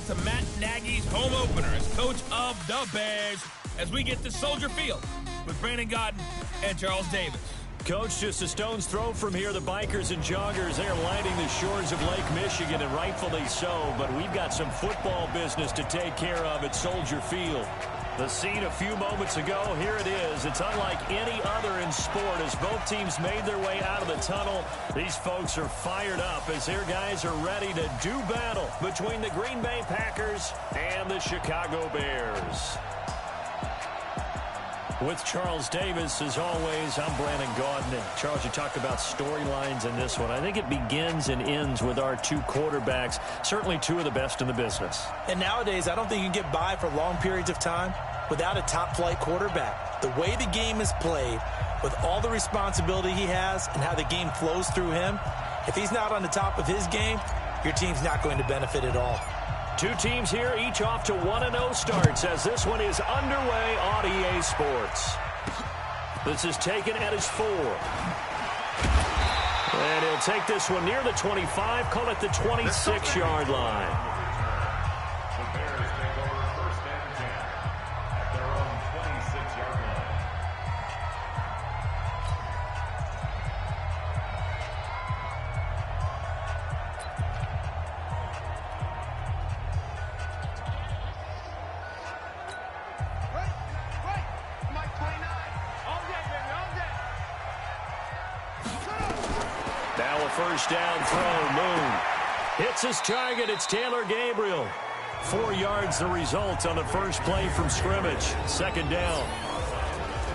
to Matt Nagy's home opener as coach of the Bears as we get to Soldier Field with Brandon Gaudin and Charles Davis. Coach, just a stone's throw from here. The bikers and joggers, they are lining the shores of Lake Michigan, and rightfully so. But we've got some football business to take care of at Soldier Field. The scene a few moments ago, here it is. It's unlike any other in sport as both teams made their way out of the tunnel. These folks are fired up as their guys are ready to do battle between the Green Bay Packers and the Chicago Bears. With Charles Davis, as always, I'm Brandon Gaudin. Charles, you talked about storylines in this one. I think it begins and ends with our two quarterbacks, certainly two of the best in the business. And nowadays, I don't think you can get by for long periods of time without a top-flight quarterback. The way the game is played, with all the responsibility he has and how the game flows through him, if he's not on the top of his game, your team's not going to benefit at all. Two teams here, each off to 1-0 starts as this one is underway on EA Sports. This is taken at his 4. And he'll take this one near the 25, call it the 26-yard line. The Bears take over 1st and 10 at their own 26-yard line. Now a first down throw. Moon hits his target. It's Taylor Gabriel. 4 yards the result on the first play from scrimmage. Second down.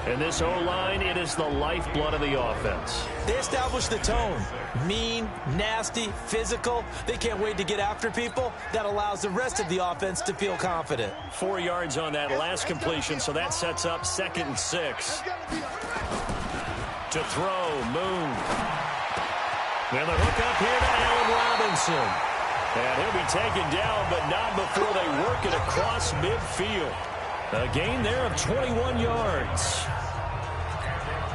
And this O-line, it is the lifeblood of the offense. They establish the tone. Mean, nasty, physical. They can't wait to get after people. That allows the rest of the offense to feel confident. 4 yards on that last completion, so that sets up 2nd and 6. To throw, Moon. And the hook up here to Allen Robinson. And he'll be taken down, but not before they work it across midfield. A gain there of 21 yards.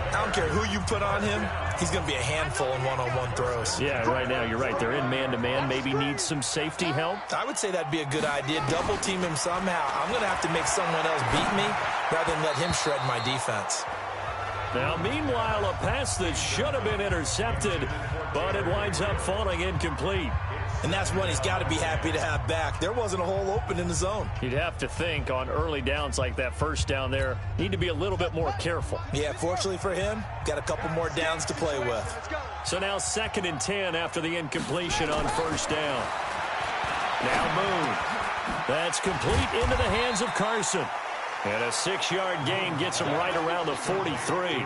I don't care who you put on him. He's going to be a handful in one-on-one throws. Yeah, right now, you're right. They're in man-to-man. Maybe needs some safety help. I would say that'd be a good idea. Double team him somehow. I'm going to have to make someone else beat me rather than let him shred my defense. Now, meanwhile, a pass that should have been intercepted, but it winds up falling incomplete. And that's one he's got to be happy to have back. There wasn't a hole open in the zone. You'd have to think on early downs like that first down there, need to be a little bit more careful. Yeah, fortunately for him, got a couple more downs to play with. So now 2nd and 10 after the incompletion on first down. Now Moon. That's complete into the hands of Carson. And a 6-yard gain gets him right around the 43.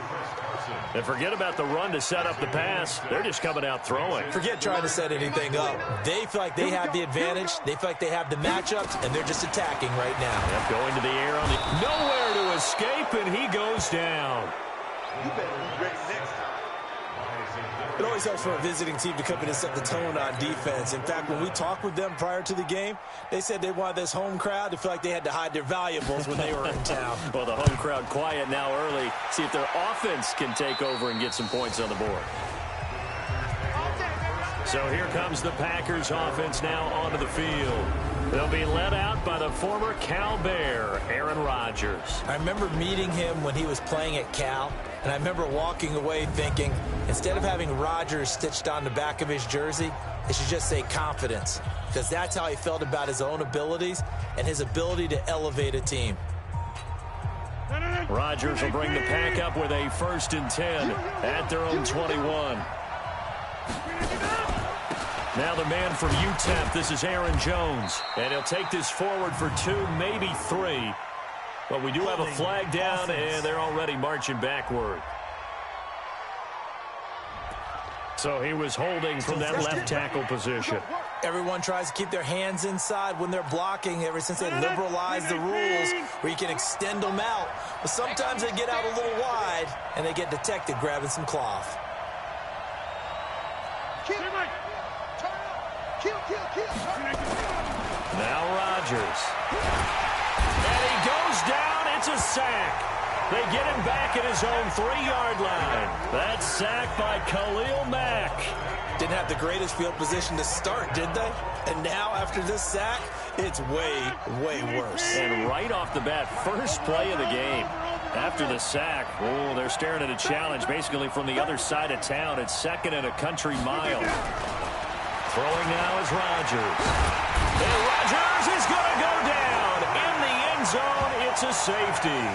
And forget about the run to set up the pass. They're just coming out throwing. Forget trying to set anything up. They feel like they have the advantage. They feel like they have the matchups, and they're just attacking right now. Yep, going to the air on the nowhere to escape, and he goes down. You better be ready next time. It always helps for a visiting team to come in and set the tone on defense. In fact, when we talked with them prior to the game, they said they wanted this home crowd to feel like they had to hide their valuables when they were in town. Well, the home crowd quiet now early. See if their offense can take over and get some points on the board. So here comes the Packers offense now onto the field. They'll be led out by the former Cal Bear, Aaron Rodgers. I remember meeting him when he was playing at Cal, and I remember walking away thinking, instead of having Rodgers stitched on the back of his jersey, they should just say confidence, because that's how he felt about his own abilities and his ability to elevate a team. Rodgers will bring the Pack up with a 1st and 10 at their own 21. Now the man from UTEP, this is Aaron Jones. And he'll take this forward for 2, maybe 3. But we do have a flag down, and they're already marching backward. So he was holding from that left tackle position. Everyone tries to keep their hands inside when they're blocking ever since they liberalized the rules where you can extend them out. But sometimes they get out a little wide, and they get detected grabbing some cloth. Now Rodgers. And he goes down. It's a sack. They get him back at his own 3-yard line. That's sacked by Khalil Mack. Didn't have the greatest field position to start, did they? And now, after this sack, it's way, way worse. And right off the bat, first play of the game. After the sack, oh, they're staring at a challenge basically from the other side of town. It's 2nd and a country mile. Throwing now is Rodgers. And Rodgers is going to go down. In the end zone, it's a safety.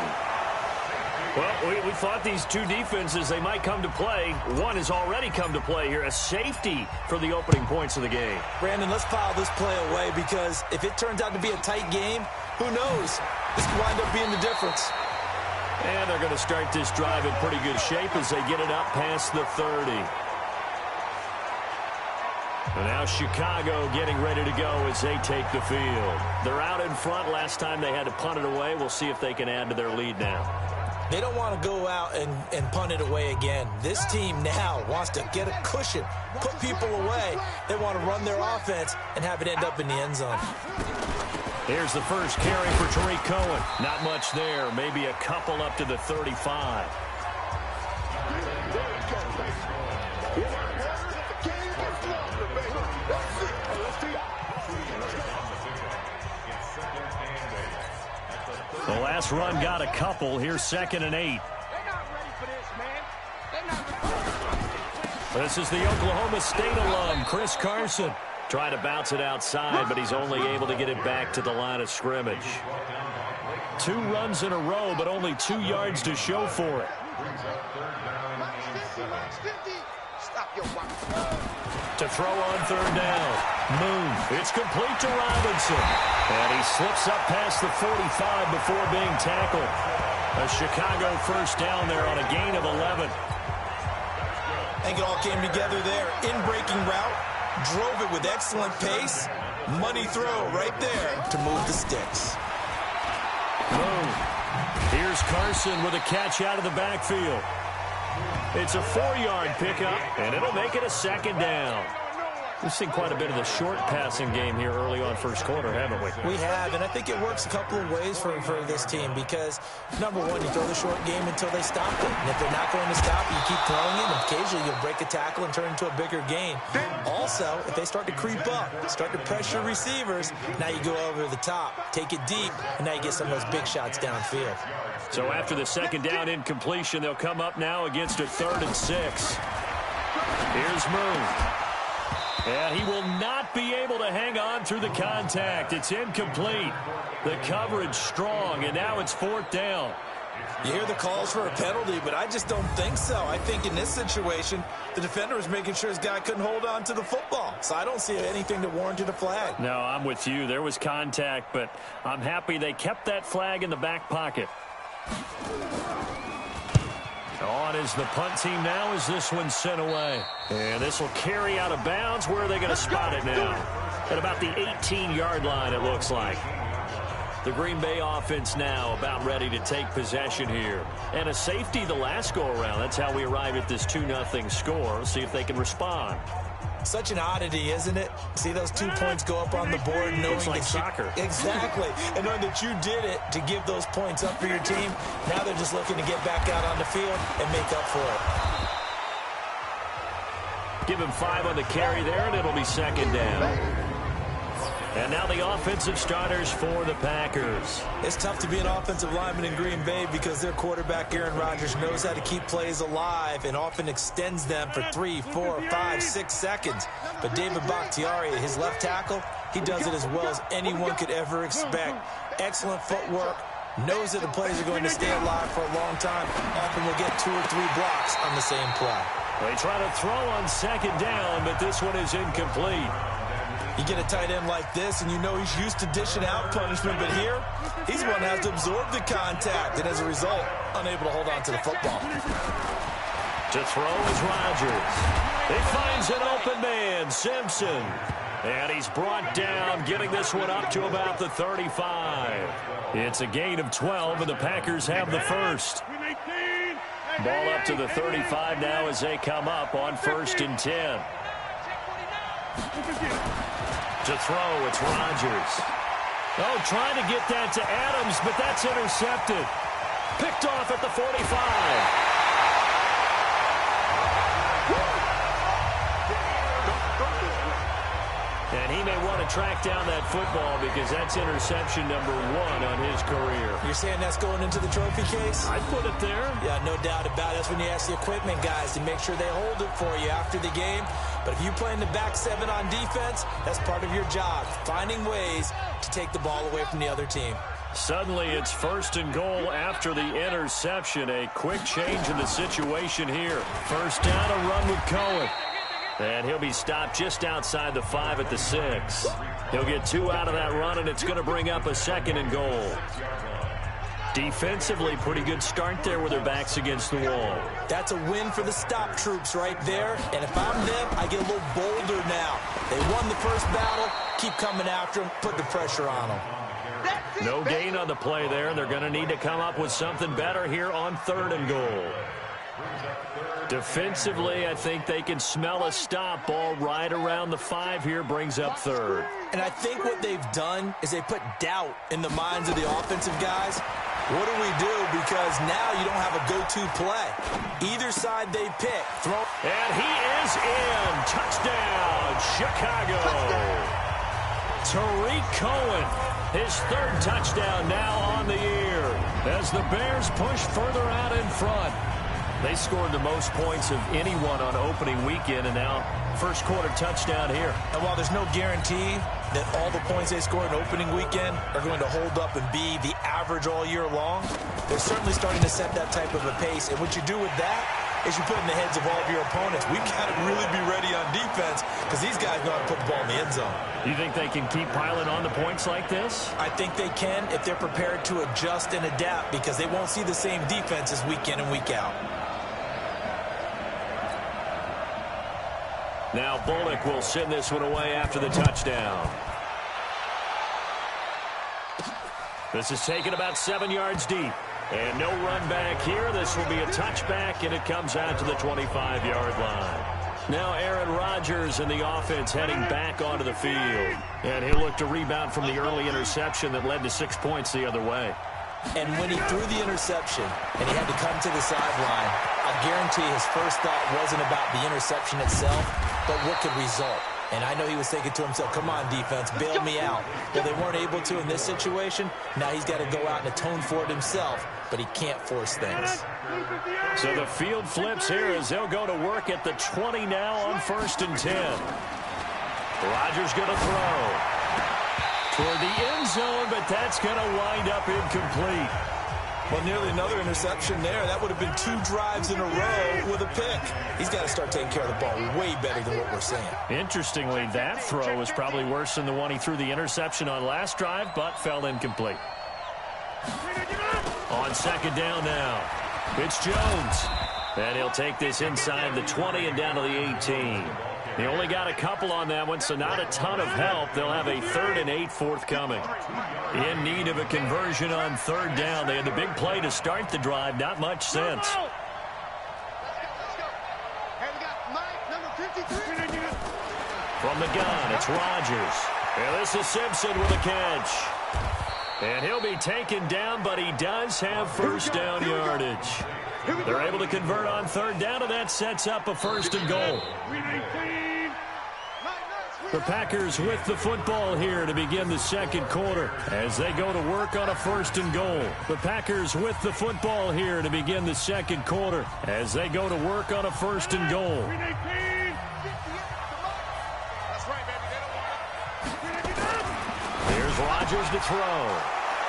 Well, we thought these two defenses, they might come to play. One has already come to play here, a safety for the opening points of the game. Brandon, let's file this play away because if it turns out to be a tight game, who knows? This could wind up being the difference. And they're going to start this drive in pretty good shape as they get it up past the 30. And now Chicago getting ready to go as they take the field. They're out in front. Last time they had to punt it away. We'll see if they can add to their lead now. They don't want to go out and punt it away again. This team now wants to get a cushion, put people away. They want to run their offense and have it end up in the end zone. Here's the first carry for Tariq Cohen. Not much there. Maybe a couple up to the 35. The last run got a couple. Here's 2nd and 8. This is the Oklahoma State alum, Chris Carson. Trying to bounce it outside, but he's only able to get it back to the line of scrimmage. 2 runs in a row, but only 2 yards to show for it. To throw on 3rd down. Moon. It's complete to Robinson. And he slips up past the 45 before being tackled. A Chicago first down there on a gain of 11. I think it all came together there. In-breaking route. Drove it with excellent pace. Money throw right there to move the sticks. Moon. Here's Carson with a catch out of the backfield. It's a 4-yard pickup, and it'll make it a 2nd down. We've seen quite a bit of the short passing game here early on first quarter, haven't we? We have, and I think it works a couple of ways for this team because, number one, you throw the short game until they stop it. And if they're not going to stop, you keep throwing it, and occasionally you'll break a tackle and turn it into a bigger gain. Also, if they start to creep up, start to pressure receivers, now you go over the top, take it deep, and now you get some of those big shots downfield. So after the 2nd down incompletion, they'll come up now against a 3rd and 6. Here's Moon. And he will not be able to hang on through the contact. It's incomplete. The coverage strong, and now it's 4th down. You hear the calls for a penalty, but I just don't think so. I think in this situation, the defender was making sure his guy couldn't hold on to the football. So I don't see anything that warranted a flag. No, I'm with you. There was contact, but I'm happy they kept that flag in the back pocket. On is the punt team now as this one's sent away. And this will carry out of bounds. Where are they going to spot it now? At about the 18-yard line, it looks like. The Green Bay offense now about ready to take possession here. And a safety the last go-around. That's how we arrived at this 2-0 score. See if they can respond. Such an oddity, isn't it? See those 2 points go up on the board knowing Looks like that soccer. Exactly. And knowing that you did it to give those points up for your team. Now they're just looking to get back out on the field and make up for it. Give him 5 on the carry there, and it'll be 2nd down. And now the offensive starters for the Packers. It's tough to be an offensive lineman in Green Bay because their quarterback, Aaron Rodgers, knows how to keep plays alive and often extends them for 3, 4, 5, 6 seconds. But David Bakhtiari, his left tackle, he does it as well as anyone could ever expect. Excellent footwork. Knows that the plays are going to stay alive for a long time. Often will get 2 or 3 blocks on the same play. They try to throw on 2nd down, but this one is incomplete. You get a tight end like this, and you know he's used to dishing out punishment, but here, he's the one that has to absorb the contact, and as a result, unable to hold on to the football. To throw is Rodgers. He finds an open man, Simpson. And he's brought down, getting this one up to about the 35. It's a gain of 12, and the Packers have the first. Ball up to the 35 now as they come up on 1st and 10. To throw, it's Rodgers. Oh, trying to get that to Adams, but that's intercepted. Picked off at the 45. And he may want to track down that football because that's interception number 1 on his career. You're saying that's going into the trophy case? I'd put it there. Yeah, no doubt about it. That's when you ask the equipment guys to make sure they hold it for you after the game. But if you play in the back 7 on defense, that's part of your job, finding ways to take the ball away from the other team. Suddenly it's 1st and goal after the interception. A quick change in the situation here. First down, a run with Cohen. And he'll be stopped just outside the 5 at the 6. He'll get 2 out of that run, and it's going to bring up a 2nd and goal. Defensively, pretty good start there with their backs against the wall. That's a win for the stop troops right there. And if I'm them, I get a little bolder now. They won the first battle. Keep coming after them. Put the pressure on them. No gain on the play there. They're going to need to come up with something better here on 3rd and goal. Defensively, I think they can smell a stop. Ball right around the 5 here, brings up 3rd. And I think what they've done is they put doubt in the minds of the offensive guys. What do we do? Because now you don't have a go-to play. Either side they pick. And he is in. Touchdown, Chicago. Tariq Cohen, his 3rd touchdown now on the year as the Bears push further out in front. They scored the most points of anyone on opening weekend, and now first quarter touchdown here. And while there's no guarantee that all the points they scored in opening weekend are going to hold up and be the average all year long, they're certainly starting to set that type of a pace. And what you do with that is you put in the heads of all of your opponents. We've got to really be ready on defense because these guys know how to put the ball in the end zone. You think they can keep piling on the points like this? I think they can if they're prepared to adjust and adapt because they won't see the same defenses week in and week out. Now Bullock will send this one away after the touchdown. This is taken about 7 yards deep. And no run back here. This will be a touchback, and it comes out to the 25-yard line. Now Aaron Rodgers and the offense heading back onto the field. And he'll look to rebound from the early interception that led to 6 points the other way. And when he threw the interception and he had to come to the sideline, I guarantee his first thought wasn't about the interception itself, but what could result. And I know he was thinking to himself, come on, defense, bail me out. Well, they weren't able to in this situation. Now he's got to go out and atone for it himself, but he can't force things. So the field flips here as they'll go to work at the 20 now on 1st and 10. Rodgers going to throw toward the end zone, but that's going to wind up incomplete. Well, nearly another interception there. That would have been 2 drives in a row with a pick. He's got to start taking care of the ball way better than what we're seeing. Interestingly, that throw was probably worse than the one he threw the interception on last drive, but fell incomplete. On 2nd down now, it's Jones. And he'll take this inside the 20 and down to the 18. He only got a couple on that one, so not a ton of help. They'll have a 3rd and 8 forthcoming. In need of a conversion on 3rd down. They had the big play to start the drive. Not much sense. From the gun, it's Rodgers. And this is Simpson with a catch. And he'll be taken down, but he does have first down yardage. They're able to convert on 3rd down, and that sets up a 1st and goal. The Packers with the football here to begin the 2nd quarter as they go to work on a 1st and goal. The Packers with the football here to begin the 2nd quarter as they go to work on a 1st and goal. Here's Rodgers to throw.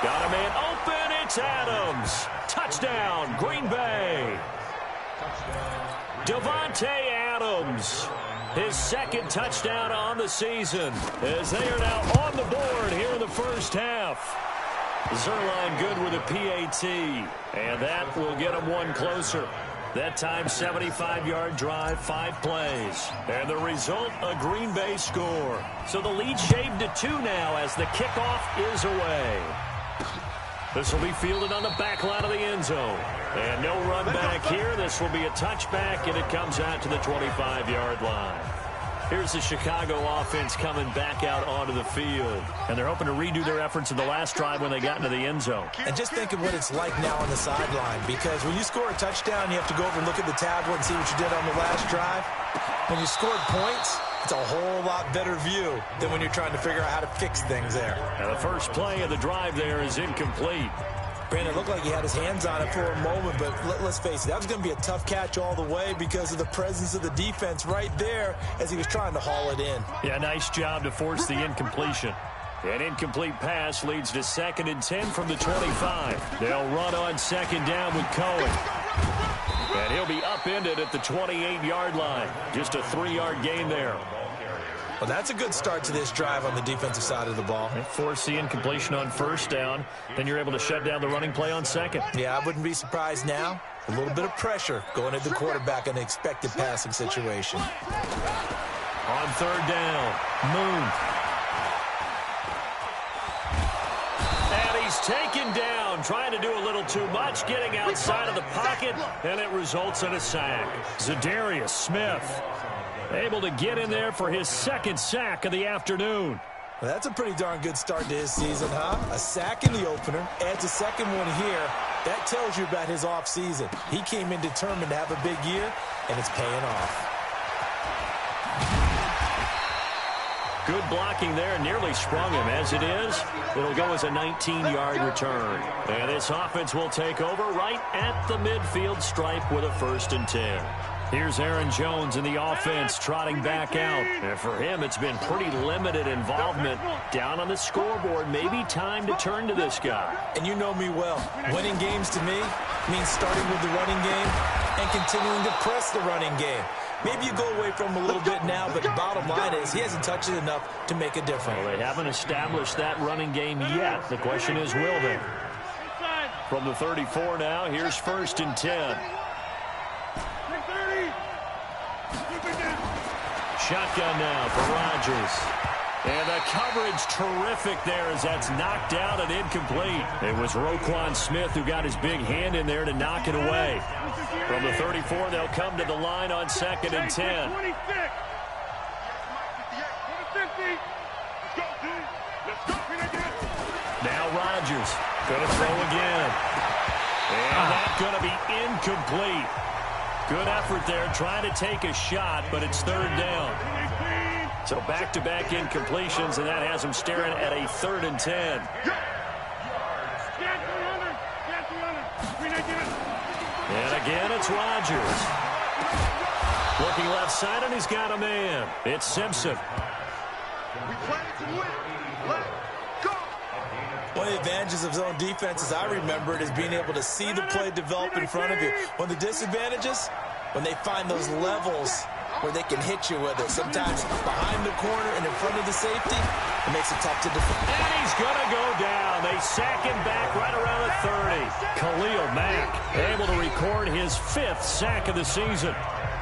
Got a man open. It's Adams. Touchdown, Green Bay. Devontae Adams. His 2nd touchdown on the season as they are now on the board here in the first half. Zerline good with a PAT, and that will get him one closer. That time, 75-yard drive, 5 plays. And the result, a Green Bay score. So the lead shaved to 2 now as the kickoff is away. This will be fielded on the back line of the end zone. And no run back here. This will be a touchback, and it comes out to the 25-yard line. Here's the Chicago offense coming back out onto the field. And they're hoping to redo their efforts in the last drive when they got into the end zone. And just think of what it's like now on the sideline, because when you score a touchdown, you have to go over and look at the tablet and see what you did on the last drive. When you scored points, it's a whole lot better view than when you're trying to figure out how to fix things there. Now the first play of the drive there is incomplete. Brandon, it looked like he had his hands on it for a moment, but let's face it, that was going to be a tough catch all the way because of the presence of the defense right there as he was trying to haul it in. Yeah, nice job to force the incompletion. An incomplete pass leads to 2nd and 10 from the 25. They'll run on second down with Cohen. And he'll be upended at the 28-yard line. Just a 3-yard gain there. Well, that's a good start to this drive on the defensive side of the ball. Force the incompletion on first down. Then you're able to shut down the running play on second. Yeah, I wouldn't be surprised now. A little bit of pressure going at the quarterback in an expected passing situation. On third down, Moon. And he's taken down, trying to do a little too much, getting outside of the pocket, and it results in a sack. Zadarius Smith able to get in there for his 2nd sack of the afternoon. Well, that's a pretty darn good start to his season, huh? A sack in the opener, adds a second one here. That tells you about his offseason. He came in determined to have a big year, and it's paying off. Good blocking there, nearly sprung him. As it is, it'll go as a 19-yard return. And this offense will take over right at the midfield stripe with a 1st and 10. Here's Aaron Jones in the offense trotting back out. And for him, it's been pretty limited involvement. Down on the scoreboard, maybe time to turn to this guy. And you know me well. Winning games to me means starting with the running game and continuing to press the running game. Maybe you go away from him a little bit now, but the bottom line is he hasn't touched it enough to make a difference. Well, they haven't established that running game yet. The question is, will they? From the 34 now, here's 1st and 10. Shotgun now for Rodgers. And the coverage terrific there as that's knocked down and incomplete. It was Roquan Smith who got his big hand in there to knock it away. From the 34, they'll come to the line on 2nd and 10. Now Rodgers going to throw again. And that's going to be incomplete. Good effort there, trying to take a shot, but it's 3rd down. So back-to-back incompletions, and that has him staring at a 3rd and 10. And again, it's Rodgers. Looking left side, and he's got a man. It's Simpson. One of the advantages of zone defense, as I remember it, is being able to see the play develop in front of you. One of the disadvantages, when they find those levels where they can hit you with it. Sometimes behind the corner and in front of the safety, it makes it tough to defend. And he's going to go down. They sack him back right around the 30. Khalil Mack able to record his 5th sack of the season.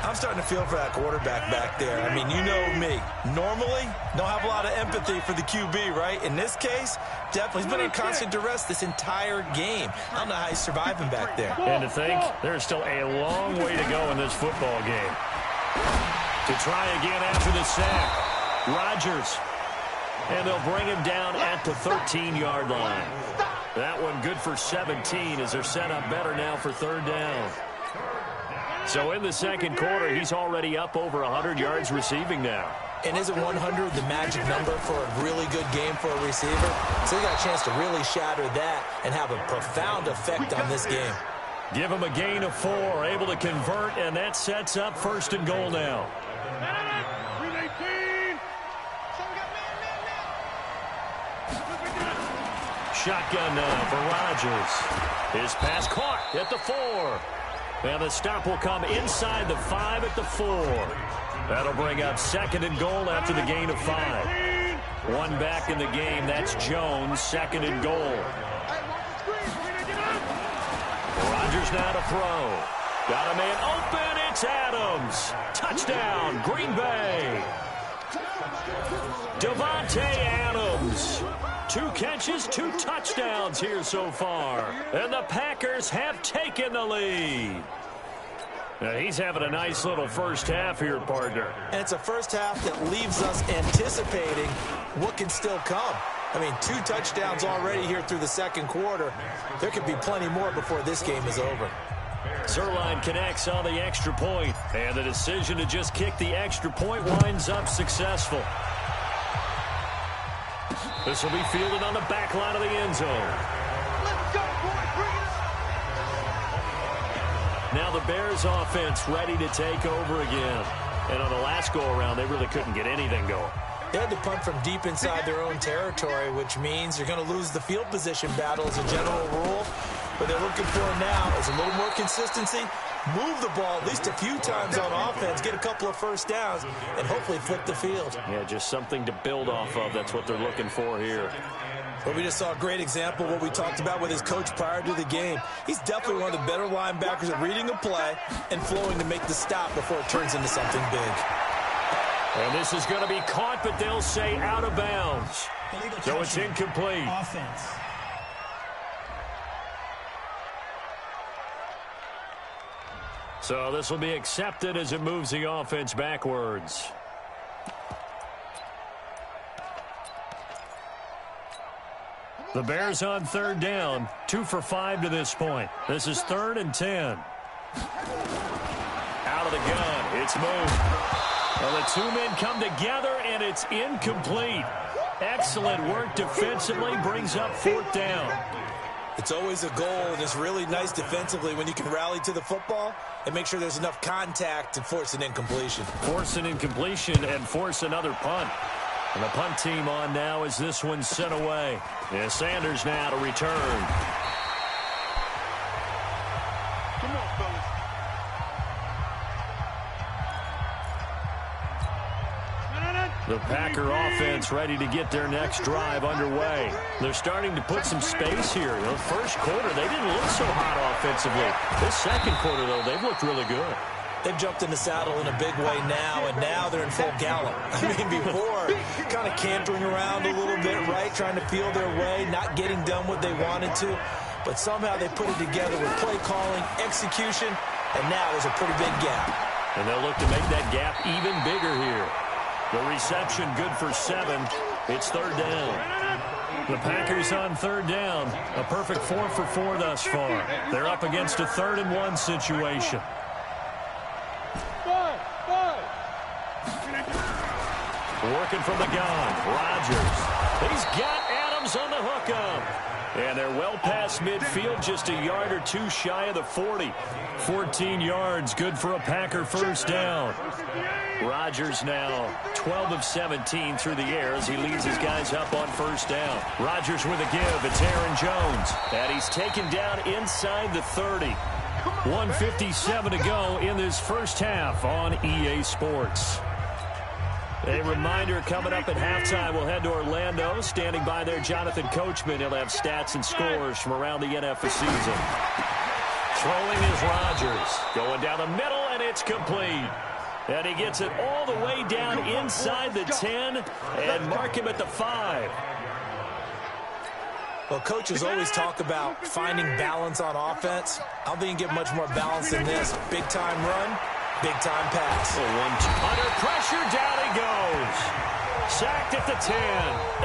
I'm starting to feel for that quarterback back there. I mean, you know me. Normally, don't have a lot of empathy for the QB, right? In this case, definitely. He's been in constant duress this entire game. I don't know how he's surviving back there. And to think, there's still a long way to go in this football game. To try again after the sack, Rodgers. And they'll bring him down at the 13-yard line. That one good for 17 as they're set up better now for 3rd down. So in the second quarter, he's already up over 100 yards receiving now. And isn't 100 the magic number for a really good game for a receiver? So he got a chance to really shatter that and have a profound effect on this game. Give him a gain of 4, able to convert, and that sets up 1st and goal now. Shotgun now for Rodgers. His pass caught at the 4. And the stop will come inside the 5 at the 4. That'll bring up 2nd and goal after the gain of 5. One back in the game. That's Jones. 2nd and goal. Rodgers now to throw. Got a man open. It's Adams. Touchdown, Green Bay. Devontae Adams. 2 catches, 2 touchdowns here so far. And the Packers have taken the lead. He's having a nice little first half here, partner. And it's a first half that leaves us anticipating what can still come. I mean, 2 touchdowns already here through the second quarter. There could be plenty more before this game is over. Zerline connects on the extra point, and the decision to just kick the extra point winds up successful. This will be fielded on the back line of the end zone. Let's go, boys. Bring it up. Now the Bears offense ready to take over again. And on the last go-around, they really couldn't get anything going. They had to punt from deep inside their own territory, which means you're going to lose the field position battle as a general rule. What they're looking for now is a little more consistency, move the ball at least a few times on offense, get a couple of first downs, and hopefully flip the field. Yeah, just something to build off of. That's what they're looking for here. But we just saw a great example of what we talked about with his coach prior to the game. He's definitely one of the better linebackers at reading a play and flowing to make the stop before it turns into something big. And this is going to be caught, but they'll say out of bounds. So it's incomplete. Offense. So this will be accepted as it moves the offense backwards. The Bears on third down, 2 for 5 to this point. This is 3rd and 10. Out of the gun, it's moved. Well, the 2 men come together, and it's incomplete. Excellent work defensively, brings up 4th down. It's always a goal, and it's really nice defensively when you can rally to the football and make sure there's enough contact to force an incompletion. Force an incompletion and force another punt. And the punt team on now as this one's sent away. Yeah, Sanders now to return. Come on, fellas. The Packer offense ready to get their next drive underway. They're starting to put some space here. You know, first quarter, they didn't look so hot offensively. This second quarter, though, they've looked really good. They've jumped in the saddle in a big way now, and now they're in full gallop. I mean, before, kind of cantering around a little bit, right, trying to feel their way, not getting done what they wanted to. But somehow they put it together with play calling, execution, and now there's a pretty big gap. And they'll look to make that gap even bigger here. The reception good for 7. It's 3rd down. The Packers on 3rd down. A perfect 4 for 4 thus far. They're up against a 3rd and 1 situation. Working from the gun, Rodgers. He's got Adams on the hookup. And they're well past midfield, just a yard or 2 shy of the 40. 14 yards, good for a Packer first down. Rodgers now 12 of 17 through the air as he leads his guys up on first down. Rodgers with a give. It's Aaron Jones. And he's taken down inside the 30. 1:57 to go in this first half on EA Sports. A reminder coming up at halftime, we'll head to Orlando. Standing by there, Jonathan Coachman. He'll have stats and scores from around the NFL season. Throwing is Rodgers. Going down the middle, and it's complete. And he gets it all the way down inside the 10 and mark him at the 5. Well, coaches always talk about finding balance on offense. I don't think you can get much more balance than this. Big-time run, big-time pass. Under pressure, down he goes. Sacked at the 10.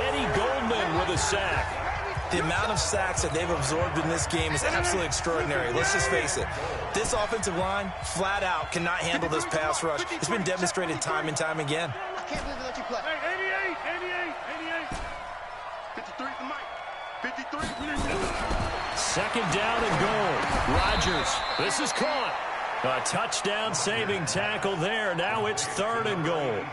Eddie Goldman with a sack. The amount of sacks that they've absorbed in this game is absolutely extraordinary. Let's just face it. This offensive line, flat out, cannot handle this pass rush. It's been demonstrated time and time again. I can't believe they let you play. Hey, 88. 53 the mic. 53. Second down and goal. Rodgers. This is caught. A touchdown saving tackle there. Now it's 3rd and goal.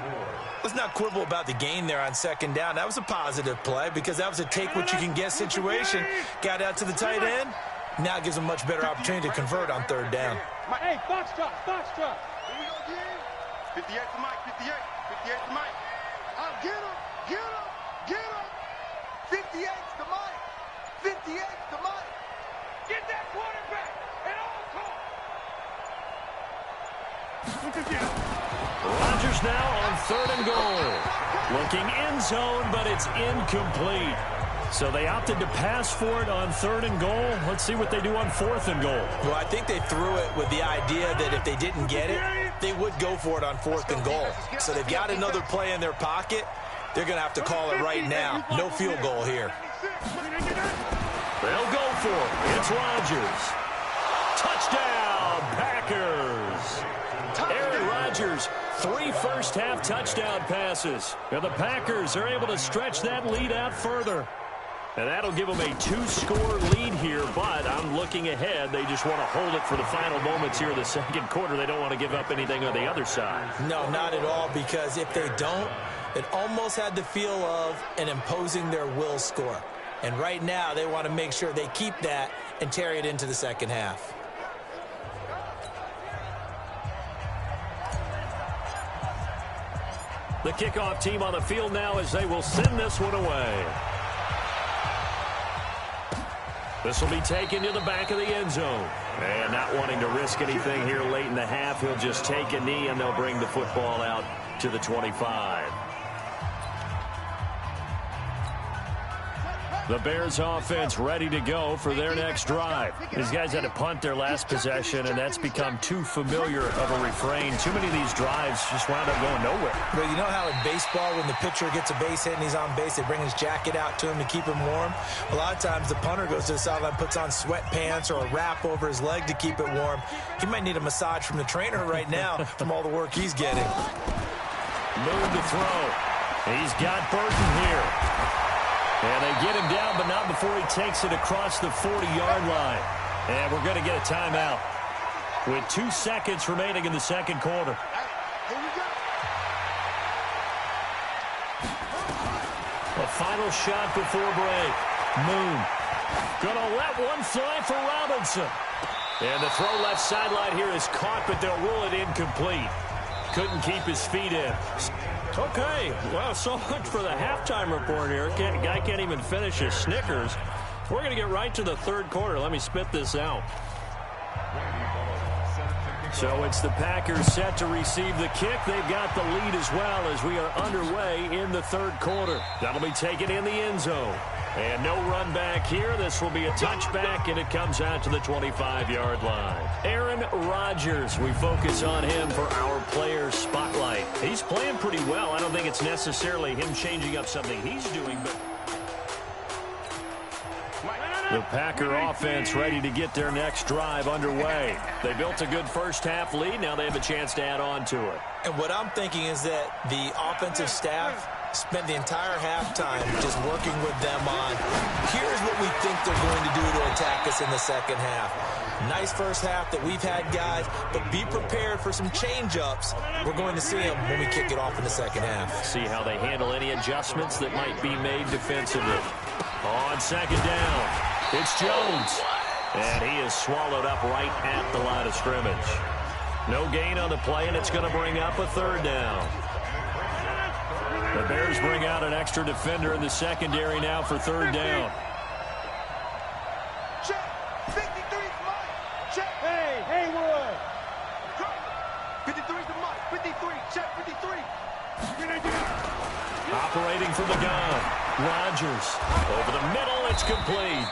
Let's not quibble about the gain there on second down. That was a positive play because that was a take-what-you-can-get situation. Got out to the tight end. Now it gives them a much better opportunity to convert on 3rd down. Hey, box truck. Here we go again. 58 the mic. 58 the mic. Get him. 58's the mic. 58's the mic. Get that quarterback at all costs. Rodgers now on 3rd and goal. Looking end zone, but it's incomplete. So they opted to pass for it on 3rd and goal. Let's see what they do on 4th and goal. Well, I think they threw it with the idea that if they didn't get it, they would go for it on 4th and goal. So they've got another play in their pocket. They're going to have to call it right now. No field goal here. They'll go for it. It's Rodgers. Touchdown, Packers. Aaron Rodgers, 3 first-half touchdown passes. And the Packers are able to stretch that lead out further. And that'll give them a 2-score lead here, but I'm looking ahead. They just want to hold it for the final moments here in the second quarter. They don't want to give up anything on the other side. No, not at all, because if they don't, it almost had the feel of an imposing their will score. And right now, they want to make sure they keep that and carry it into the second half. The kickoff team on the field now as they will send this one away. This will be taken to the back of the end zone. And not wanting to risk anything here late in the half, he'll just take a knee and they'll bring the football out to the 25. The Bears offense ready to go for their next drive. These guys had to punt their last possession, and that's become too familiar of a refrain. Too many of these drives just wound up going nowhere. Well, you know how in baseball, when the pitcher gets a base hit and he's on base, they bring his jacket out to him to keep him warm? A lot of times the punter goes to the sideline, puts on sweatpants or a wrap over his leg to keep it warm. He might need a massage from the trainer right now from all the work he's getting. Moon to throw. He's got Burton here. And they get him down, but not before he takes it across the 40-yard line. And we're going to get a timeout with 2 seconds remaining in the second quarter. A final shot before break. Moon going to let one fly for Robinson. And the throw left sideline here is caught, but they'll rule it incomplete. Couldn't keep his feet in. Okay, well, so much for the halftime report here. Guy can't even finish his Snickers. We're going to get right to the third quarter. Let me spit this out. So it's the Packers set to receive the kick. They've got the lead as well as we are underway in the third quarter. That'll be taken in the end zone. And no run back here. This will be a touchback, and it comes out to the 25-yard line. Aaron Rodgers, we focus on him for our player spotlight. He's playing pretty well. I don't think it's necessarily him changing up something he's doing, but the Packer offense ready to get their next drive underway. They built a good first-half lead. Now they have a chance to add on to it. And what I'm thinking is that the offensive staff spent the entire halftime just working with them on, here's what we think they're going to do to attack us in the second half. Nice first half that we've had, guys, but be prepared for some change-ups. We're going to see them when we kick it off in the second half. See how they handle any adjustments that might be made defensively. On second down, it's Jones. And he is swallowed up right at the line of scrimmage. No gain on the play, and it's going to bring up a third down. The Bears bring out an extra defender in the secondary now for third down. Check. 53 Mike. Check. Hey, Haywood. 53's the Mike. 53. Check 53. Operating from the gun. Rodgers. Over the middle. It's complete.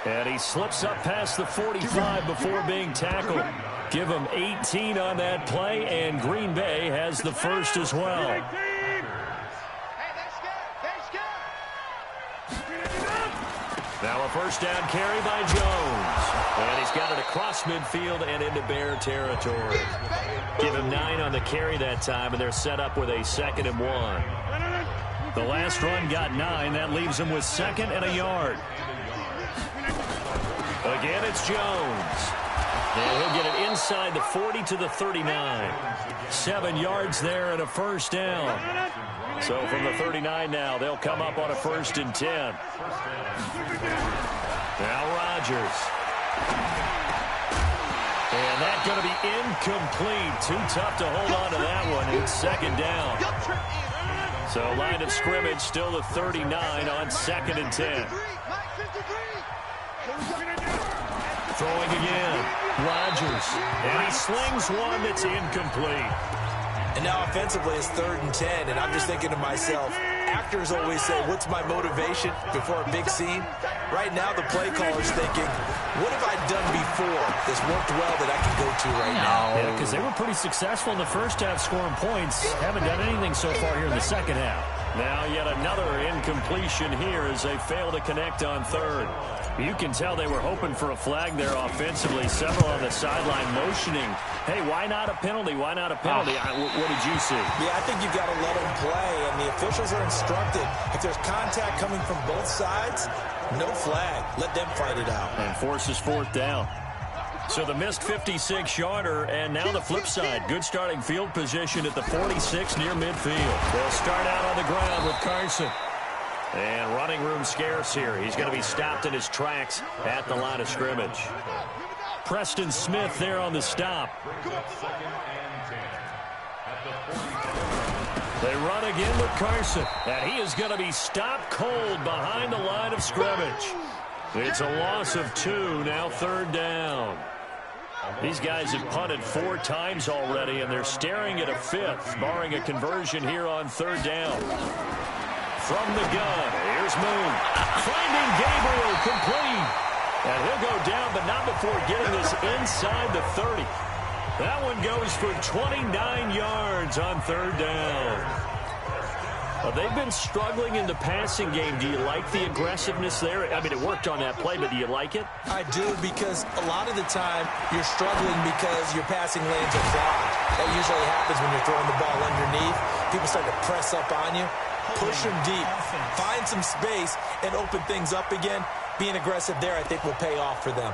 And he slips up past the 45 before being tackled. Give him 18 on that play, and Green Bay has the first as well. Now a first down carry by Jones. And he's got it across midfield and into Bear territory. Give him 9 on the carry that time, and they're set up with a 2nd and 1. The last run got 9. That leaves him with 2nd and a yard. Again, it's Jones. And he'll get it inside the 40 to the 39. 7 yards there and a first down. So from the 39 now, they'll come up on a 1st and 10. Now Rodgers. And that's going to be incomplete. Too tough to hold on to that one. It's 2nd down. So line of scrimmage still the 39 on 2nd and 10. Throwing again. Rodgers. And he slings one that's incomplete. And now offensively it's 3rd and 10, and I'm just thinking to myself, actors always say, what's my motivation before a big scene? Right now, the play caller's thinking, what have I done before this worked well that I can go to right now? Yeah, because they were pretty successful in the first half scoring points. Haven't done anything so far here in the second half. Now yet another incompletion here as they fail to connect on third. You can tell they were hoping for a flag there offensively. Several on the sideline motioning. Hey, why not a penalty? Why not a penalty? What did you see? Yeah, I think you've got to let them play, and the officials are instructed. If there's contact coming from both sides, no flag. Let them fight it out. And forces fourth down. So the missed 56-yarder, and now the flip side. Good starting field position at the 46 near midfield. They'll start out on the ground with Carson. And running room scarce here. He's going to be stopped in his tracks at the line of scrimmage. Preston Smith there on the stop. They run again with Carson. And he is going to be stopped cold behind the line of scrimmage. It's a loss of 2, now third down. These guys have punted 4 times already, and they're staring at a 5th, barring a conversion here on third down. From the gun, here's Moon. Finding Gabriel, complete. And he'll go down, but not before getting this inside the 30. That one goes for 29 yards on third down. Well, they've been struggling in the passing game. Do you like the aggressiveness there? I mean, it worked on that play, but do you like it? I do, because a lot of the time you're struggling because your passing lanes are clogged. That usually happens when you're throwing the ball underneath. People start to press up on you. Push them deep. Find some space and open things up again. Being aggressive there, I think, will pay off for them.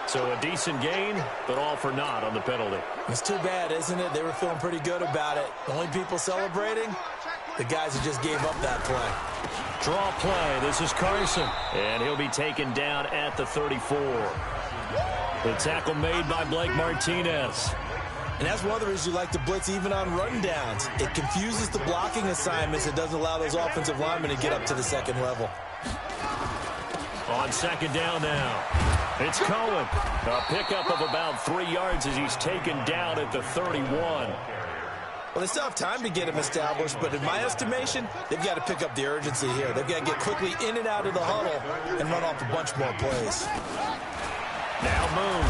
So a decent gain, but all for naught on the penalty. It's too bad, isn't it? They were feeling pretty good about it. The only people celebrating, the guys who just gave up that play. Draw play. This is Carson. And he'll be taken down at the 34. The tackle made by Blake Martinez. And that's one of the reasons you like to blitz even on rundowns. It confuses the blocking assignments. It doesn't allow those offensive linemen to get up to the second level. On second down now, it's Cohen. A pickup of about 3 yards as he's taken down at the 31. Well, they still have time to get him established, but in my estimation, they've got to pick up the urgency here. They've got to get quickly in and out of the huddle and run off a bunch more plays. Now Moon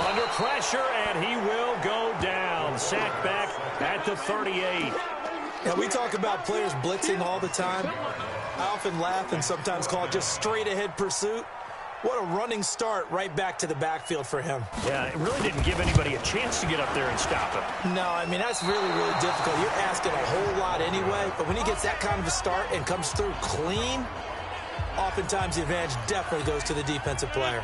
under pressure, and he will go down. Sacked back at the 38. Now, we talk about players blitzing all the time. I often laugh and sometimes call it just straight-ahead pursuit. What a running start right back to the backfield for him. Yeah, it really didn't give anybody a chance to get up there and stop him. No, I mean, that's really, really difficult. You're asking a whole lot anyway, but when he gets that kind of a start and comes through clean, oftentimes the advantage definitely goes to the defensive player.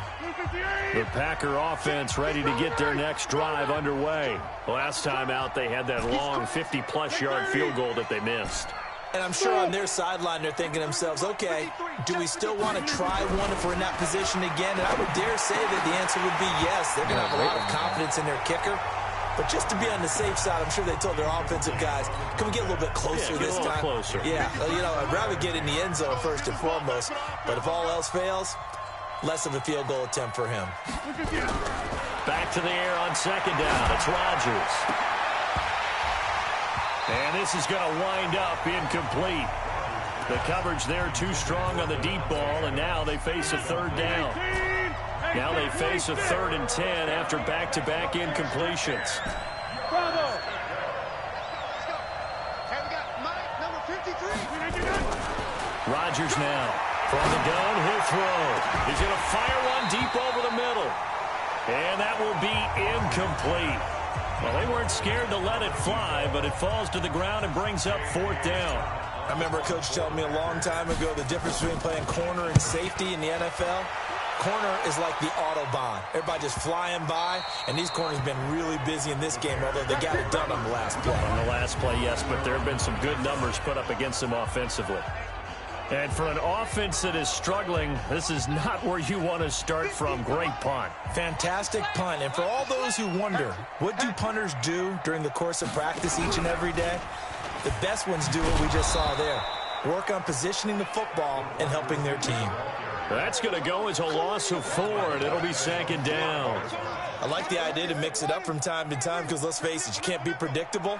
The Packer offense ready to get their next drive underway. Last time out, they had that long 50-plus yard field goal that they missed. And I'm sure on their sideline they're thinking to themselves, okay, do we still want to try one if we're in that position again? And I would dare say that the answer would be yes. They're going to have a lot of confidence in their kicker. But just to be on the safe side, I'm sure they told their offensive guys, can we get a little bit closer this time? Closer. Yeah, you know, I'd rather get in the end zone first and foremost. But if all else fails, less of a field goal attempt for him. Back to the air on second down. It's Rodgers. And this is going to wind up incomplete. The coverage there too strong on the deep ball, and now they face a third down. Now they face a 3rd and 10 after back-to-back incompletions. Rodgers now from the gun, he'll throw. He's going to fire one deep over the middle. And that will be incomplete. Well, they weren't scared to let it fly, but it falls to the ground and brings up 4th down. I remember a coach telling me a long time ago the difference between playing corner and safety in the NFL. Corner is like the Autobahn. Everybody just flying by, and these corners have been really busy in this game, although they got it done on the last play. On the last play, yes, but there have been some good numbers put up against them offensively. And for an offense that is struggling, this is not where you want to start from. Great punt. Fantastic punt. And for all those who wonder, what do punters do during the course of practice each and every day? The best ones do what we just saw there. Work on positioning the football and helping their team. That's going to go as a loss of 4, and it'll be 2nd down. I like the idea to mix it up from time to time because, let's face it, you can't be predictable.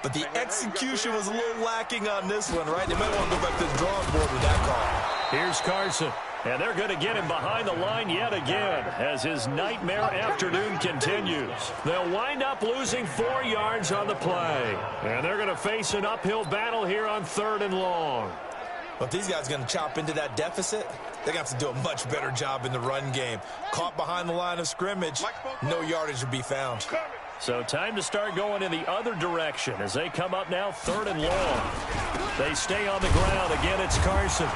but the execution was a little lacking on this one, right? They might want to go back to the drawing board with that call. Here's Carson. And they're going to get him behind the line yet again as his nightmare afternoon continues. They'll wind up losing 4 yards on the play. And they're going to face an uphill battle here on 3rd and long. But if these guys are going to chop into that deficit, they're going to have to do a much better job in the run game. Caught behind the line of scrimmage, no yardage will be found. So time to start going in the other direction as they come up now 3rd and long. They stay on the ground. Again, it's Carson.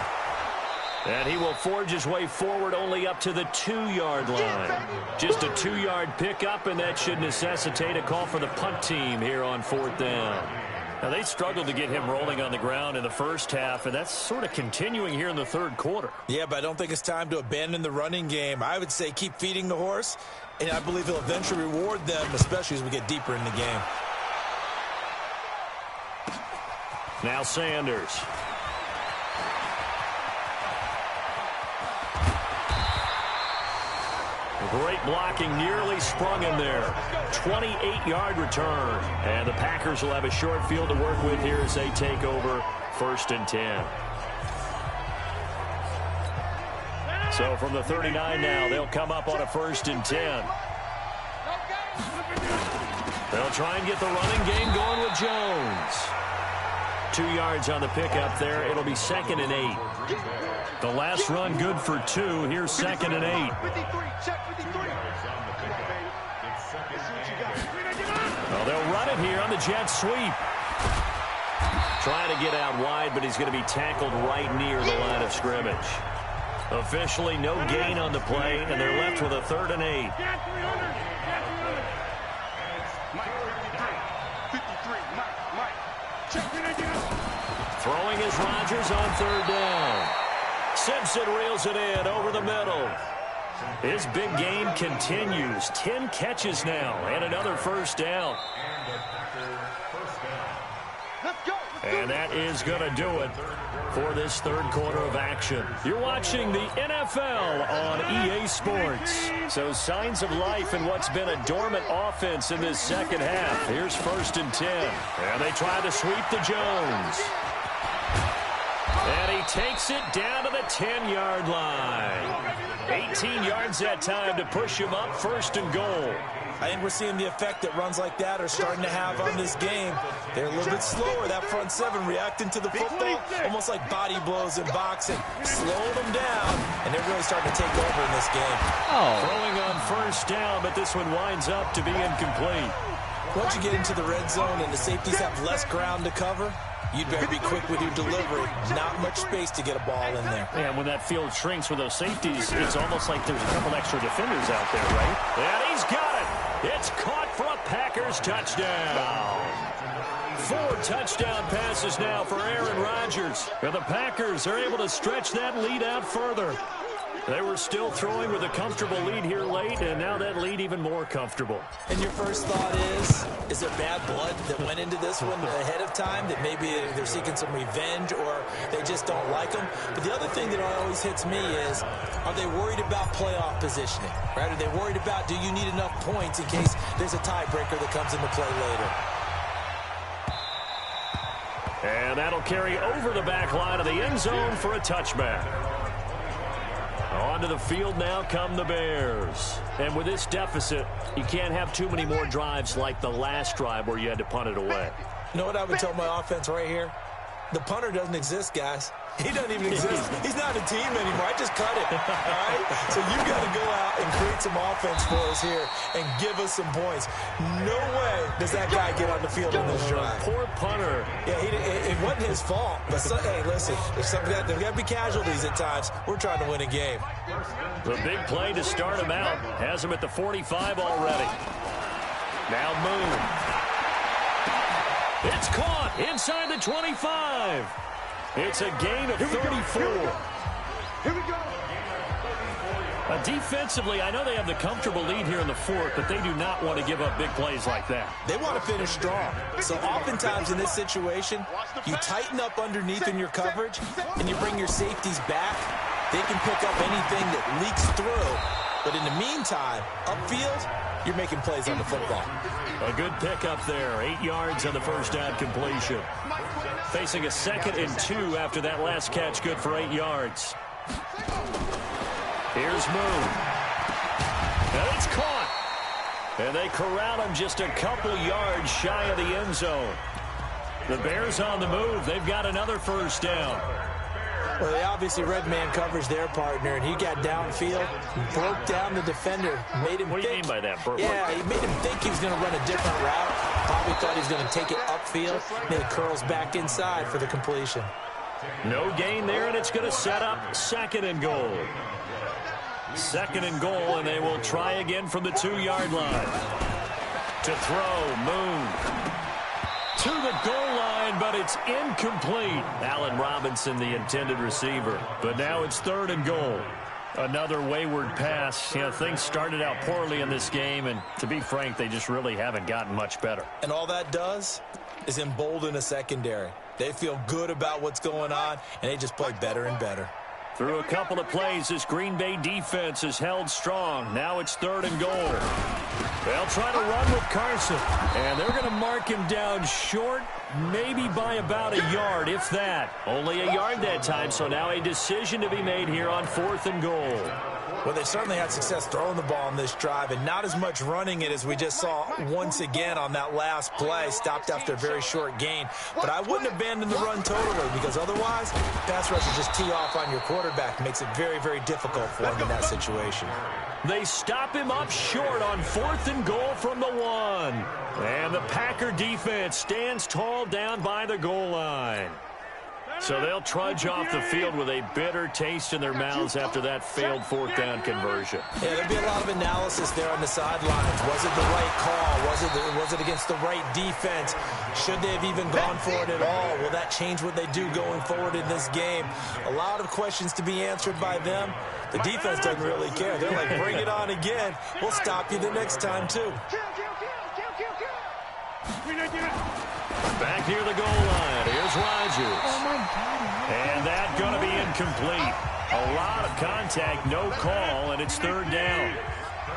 And he will forge his way forward only up to the 2-yard line. Just a 2-yard pickup, and that should necessitate a call for the punt team here on 4th down. Now, they struggled to get him rolling on the ground in the first half, and that's sort of continuing here in the 3rd quarter. Yeah, but I don't think it's time to abandon the running game. I would say keep feeding the horse, and I believe he'll eventually reward them, especially as we get deeper in the game. Now Sanders. Great blocking, nearly sprung him there. 28-yard return. And the Packers will have a short field to work with here as they take over 1st and 10. So from the 39 now, they'll come up on a 1st and 10. They'll try and get the running game going with Jones. 2 yards on the pickup there. It'll be 2nd and 8. The last run good for 2. Here's 2nd and 8. Well, they'll run it here on the jet sweep. Trying to get out wide, but he's going to be tackled right near the line of scrimmage. Officially no gain on the play, and they're left with a 3rd and 8. Throwing is Rodgers on 3rd down. Simpson reels it in over the middle. His big game continues. 10 catches now and another 1st down. And that is going to do it for this 3rd quarter of action. You're watching the NFL on EA Sports. So signs of life in what's been a dormant offense in this 2nd half. Here's 1st and 10. And they try to sweep to Jones. And he takes it down to the 10-yard line. 18 yards that time to push him up 1st and goal. I think we're seeing the effect that runs like that are starting to have on this game. They're a little bit slower, that front 7, reacting to the football, almost like body blows in boxing. Slowing them down, and they're really starting to take over in this game. Throwing on 1st down, but this one winds up to be incomplete. Once you get into the red zone and the safeties have less ground to cover, you'd better be quick with your delivery. Not much space to get a ball in there. And when that field shrinks with those safeties, it's almost like there's a couple extra defenders out there, right? And he's got it. It's caught for a Packers touchdown. 4 touchdown passes now for Aaron Rodgers. And the Packers are able to stretch that lead out further. They were still throwing with a comfortable lead here late, and now that lead even more comfortable. And your first thought is there bad blood that went into this one ahead of time, that maybe they're seeking some revenge or they just don't like them? But the other thing that always hits me is, are they worried about playoff positioning? Right? Are they worried about, do you need enough points in case there's a tiebreaker that comes into play later? And that'll carry over the back line of the end zone for a touchback. Onto the field now come the Bears. And with this deficit, you can't have too many more drives like the last drive where you had to punt it away. You know what I would tell my offense right here? The punter doesn't exist, guys. He doesn't even exist. He's not a team anymore. I just cut it. All right? So you've got to go out and create some offense for us here and give us some points. No way does that guy get on the field in this drive. Poor punter. Yeah, it wasn't his fault. But, hey, listen, there's got to be casualties at times. We're trying to win a game. The big play to start him out. Has him at the 45 already. Now Moon. It's caught inside the 25. It's a gain of 34. Here we go. Defensively, I know they have the comfortable lead here in the 4th, but they do not want to give up big plays like that. They want to finish strong. So oftentimes in this situation, you tighten up underneath in your coverage, and you bring your safeties back. They can pick up anything that leaks through. But in the meantime, upfield, you're making plays on the football. A good pickup there. 8 yards on the first down completion. Facing a 2nd and 2 after that last catch, good for 8 yards. Here's Moon. And it's caught. And they corral him just a couple yards shy of the end zone. The Bears on the move. They've got another first down. Well, they obviously read man coverage their partner, and he got downfield, broke down the defender, made him What do you think. mean by that, Burt? Yeah, he made him think he was going to run a different route. Probably thought he was going to take it upfield. Then he curls back inside for the completion. No gain there, and it's going to set up 2nd and goal. 2nd and goal, and they will try again from the 2-yard line. To throw, Moon. To the goal line, but it's incomplete. Allen Robinson, the intended receiver. But now it's 3rd and goal. Another wayward pass. You know, things started out poorly in this game, and to be frank, they just really haven't gotten much better. And all that does is embolden a secondary. They feel good about what's going on, and they just play better and better. Through a couple of plays, this Green Bay defense is held strong. Now it's 3rd and goal. They'll try to run with Carson. And they're going to mark him down short, maybe by about a yard, if that. Only a yard that time, so now a decision to be made here on 4th and goal. Well, they certainly had success throwing the ball on this drive, and not as much running it as we just saw once again on that last play. Stopped after a very short gain. But I wouldn't abandon the run totally, because otherwise, pass rush will just tee off on your quarterback. Makes it very, very difficult for him in that situation. They stop him up short on 4th and goal from the 1. And the Packer defense stands tall down by the goal line. So they'll trudge off the field with a bitter taste in their mouths after that failed 4th down conversion. Yeah, there'll be a lot of analysis there on the sidelines. Was it the right call? Was it against the right defense? Should they have even gone for it at all? Will that change what they do going forward in this game? A lot of questions to be answered by them. The defense doesn't really care. They're like, bring it on again. We'll stop you the next time, too. Back near the goal line. Here's Rodgers. Oh, my God. And that's going to be incomplete. A lot of contact, no call, and it's 3rd down.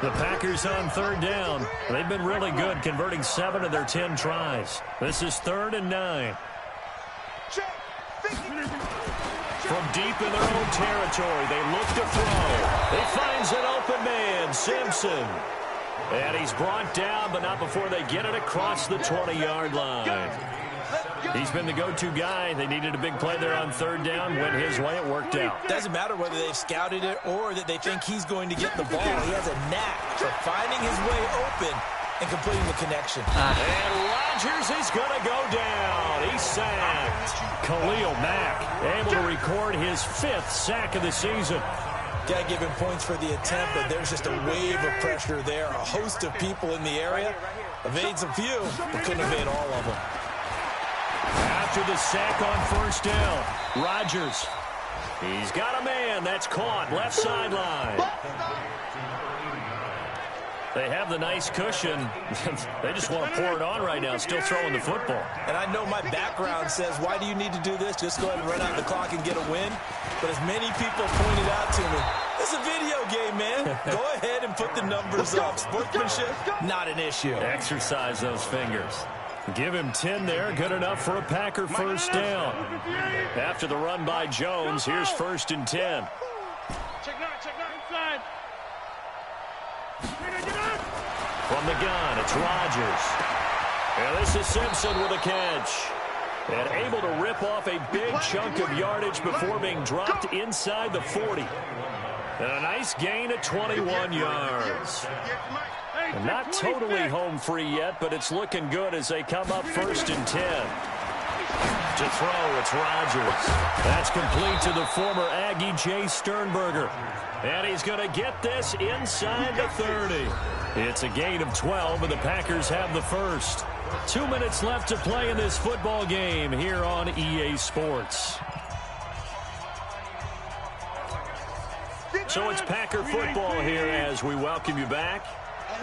The Packers on 3rd down. They've been really good, converting 7 of their 10 tries. This is 3rd and 9. From deep in their own territory, they look to throw. He finds an open man, Simpson. And he's brought down, but not before they get it across the 20-yard line. He's been the go-to guy. They needed a big play there on 3rd down. Went his way. It worked out. Doesn't matter whether they've scouted it or that they think he's going to get the ball. He has a knack for finding his way open and completing the connection. And Rodgers is going to go down. He's sacked. Khalil Mack able to record his 5th sack of the season. Got to give him points for the attempt, but there's just a wave of pressure there. A host of people in the area. Evades a few, but couldn't evade all of them. After the sack on 1st down, Rodgers. He's got a man. That's caught. Left sideline. They have the nice cushion. They just want to pour it on right now, still throwing the football. And I know my background says, why do you need to do this? Just go ahead and run out the clock and get a win. But as many people pointed out to me, this is a video game, man. Go ahead and put the numbers up. Sportsmanship, not an issue. Exercise those fingers. Give him 10 there. Good enough for a Packer 1st down. After the run by Jones, here's 1st and 10. Check nine, inside. From the gun, it's Rodgers. And this is Simpson with a catch. And able to rip off a big chunk of yardage before being dropped inside the 40. And a nice gain of 21 yards. And not totally home free yet, but it's looking good as they come up 1st and 10. To throw, it's Rodgers. That's complete to the former Aggie Jay Sternberger. And he's going to get this inside the 30. It's a gain of 12, and the Packers have the first. 2 minutes left to play in this football game here on EA Sports. So it's Packer football here as we welcome you back.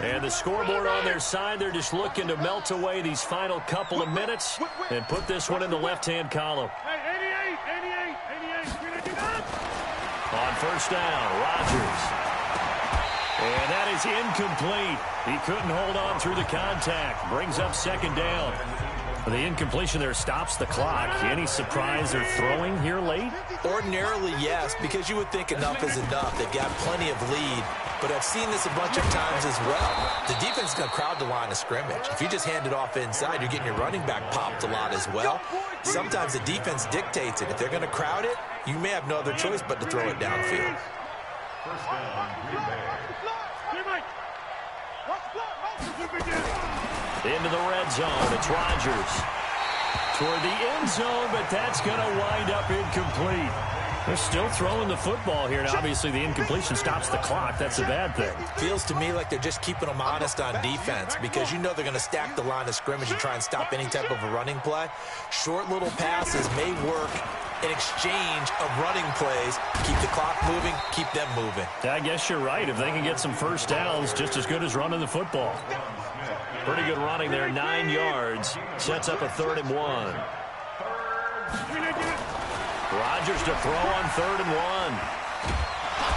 And the scoreboard on their side, they're just looking to melt away these final couple of minutes and put this one in the left-hand column. Hey, 88. On 1st down, Rodgers. And that is incomplete. He couldn't hold on through the contact. Brings up second down. The incompletion there stops the clock. Any surprise they're throwing here late? Ordinarily, yes, because you would think enough is enough. They've got plenty of lead, but I've seen this a bunch of times as well. The defense is going to crowd the line of scrimmage. If you just hand it off inside, you're getting your running back popped a lot as well. Sometimes the defense dictates it. If they're going to crowd it, you may have no other choice but to throw it downfield. First down, Green Bay. Into the red zone. It's Rodgers. Toward the end zone, but that's going to wind up incomplete. They're still throwing the football here, and obviously the incompletion stops the clock. That's a bad thing. Feels to me like they're just keeping them honest on defense because you know they're going to stack the line of scrimmage and try and stop any type of a running play. Short little passes may work in exchange of running plays. Keep the clock moving, keep them moving. I guess you're right. If they can get some first downs, just as good as running the football. Pretty good running there, 9 yards. Sets up a 3rd and 1. Rodgers to throw on 3rd and 1.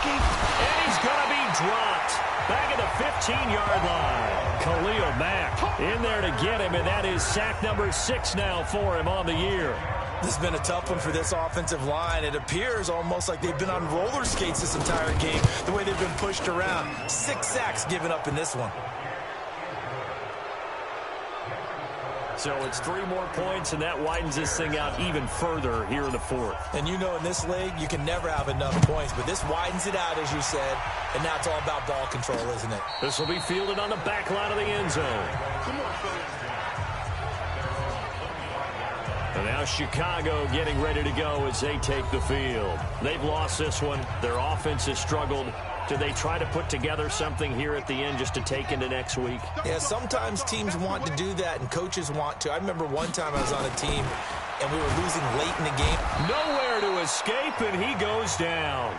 And he's going to be dropped. Back at the 15-yard line. Khalil Mack in there to get him, and that is sack number 6 now for him on the year. This has been a tough one for this offensive line. It appears almost like they've been on roller skates this entire game, the way they've been pushed around. 6 sacks given up in this one. So it's 3 more points, and that widens this thing out even further here in the 4th. And you know in this league, you can never have enough points, but this widens it out, as you said, and now it's all about ball control, isn't it? This will be fielded on the back line of the end zone. And now Chicago getting ready to go as they take the field. They've lost this one. Their offense has struggled. Do they try to put together something here at the end just to take into next week? Yeah, sometimes teams want to do that and coaches want to. I remember one time I was on a team and we were losing late in the game. Nowhere to escape, and he goes down.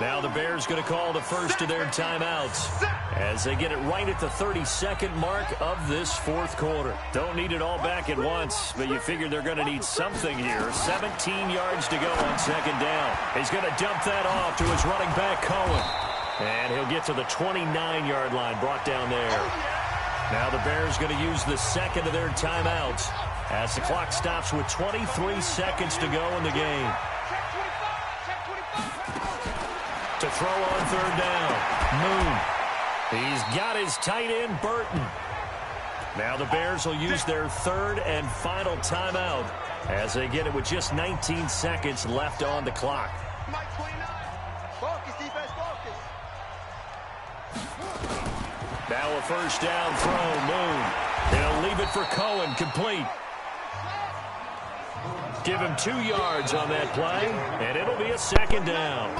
Now the Bears going to call the first of their timeouts as they get it right at the 32nd mark of this 4th quarter. Don't need it all back at once, but you figure they're going to need something here. 17 yards to go on 2nd down. He's going to dump that off to his running back, Cohen. And he'll get to the 29-yard line, brought down there. Now the Bears going to use the 2nd of their timeouts as the clock stops with 23 seconds to go in the game. To throw on 3rd down, Moon. He's got his tight end, Burton. Now the Bears will use their 3rd and final timeout as they get it with just 19 seconds left on the clock. Now a 1st down throw, Moon. They'll leave it for Cohen, complete. Give him 2 yards on that play, and it'll be a 2nd down.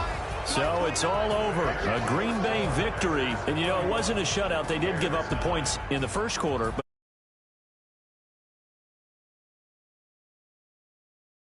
So it's all over. A Green Bay victory. And, you know, it wasn't a shutout. They did give up the points in the 1st quarter.